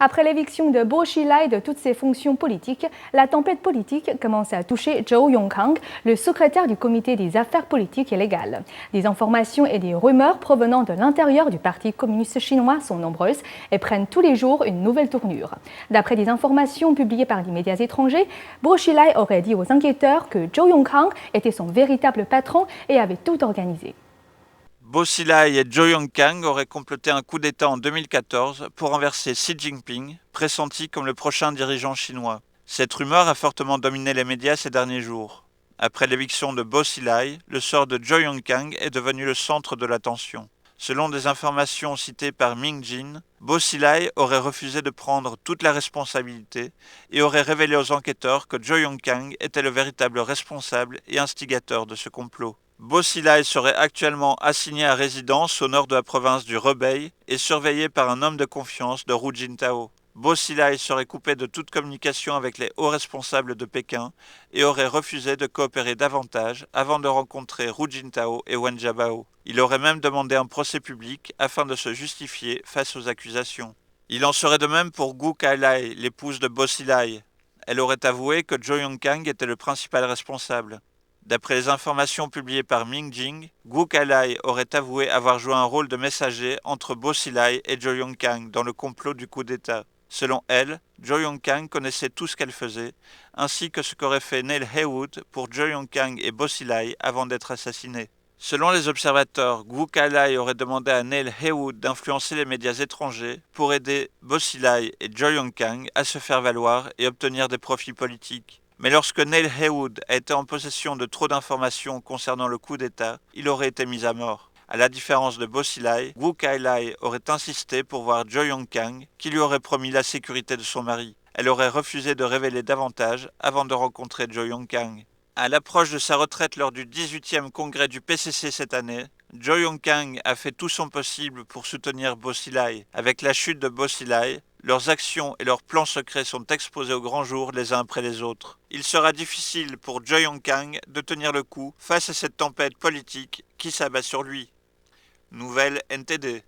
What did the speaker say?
Après l'éviction de Bo Xilai de toutes ses fonctions politiques, la tempête politique commence à toucher Zhou Yongkang, le secrétaire du comité des affaires politiques et légales. Des informations et des rumeurs provenant de l'intérieur du Parti communiste chinois sont nombreuses et prennent tous les jours une nouvelle tournure. D'après des informations publiées par les médias étrangers, Bo Xilai aurait dit aux enquêteurs que Zhou Yongkang était son véritable patron et avait tout organisé. Bo Xilai et Zhou Yongkang auraient comploté un coup d'État en 2014 pour renverser Xi Jinping, pressenti comme le prochain dirigeant chinois. Cette rumeur a fortement dominé les médias ces derniers jours. Après l'éviction de Bo Xilai, le sort de Zhou Yongkang est devenu le centre de l'attention. Selon des informations citées par Ming Jin, Bo Xilai aurait refusé de prendre toute la responsabilité et aurait révélé aux enquêteurs que Zhou Yongkang était le véritable responsable et instigateur de ce complot. Bo Xilai serait actuellement assigné à résidence au nord de la province du Hebei et surveillé par un homme de confiance de Hu Jintao. Bo Xilai serait coupé de toute communication avec les hauts responsables de Pékin et aurait refusé de coopérer davantage avant de rencontrer Hu Jintao et Wen Jiabao. Il aurait même demandé un procès public afin de se justifier face aux accusations. Il en serait de même pour Gu Kailai, l'épouse de Bo Xilai. Elle aurait avoué que Zhou Yongkang était le principal responsable. D'après les informations publiées par Ming Jin, Gu Kailai aurait avoué avoir joué un rôle de messager entre Bo Xilai et Zhou Yongkang dans le complot du coup d'État. Selon elle, Zhou Yongkang connaissait tout ce qu'elle faisait, ainsi que ce qu'aurait fait Neil Heywood pour Zhou Yongkang et Bo Xilai avant d'être assassinés. Selon les observateurs, Gu Kailai aurait demandé à Neil Heywood d'influencer les médias étrangers pour aider Bo Xilai et Zhou Yongkang à se faire valoir et obtenir des profits politiques. Mais lorsque Neil Heywood a été en possession de trop d'informations concernant le coup d'État, il aurait été mis à mort. À la différence de Bo Xilai, Gu Kailai aurait insisté pour voir Zhou Yongkang, qui lui aurait promis la sécurité de son mari. Elle aurait refusé de révéler davantage avant de rencontrer Zhou Yongkang. À l'approche de sa retraite lors du 18e congrès du PCC cette année, Zhou Yongkang a fait tout son possible pour soutenir Bo Xilai. Avec la chute de Bo Xilai, leurs actions et leurs plans secrets sont exposés au grand jour les uns après les autres. Il sera difficile pour Zhou Yongkang de tenir le coup face à cette tempête politique qui s'abat sur lui. Nouvelle NTD.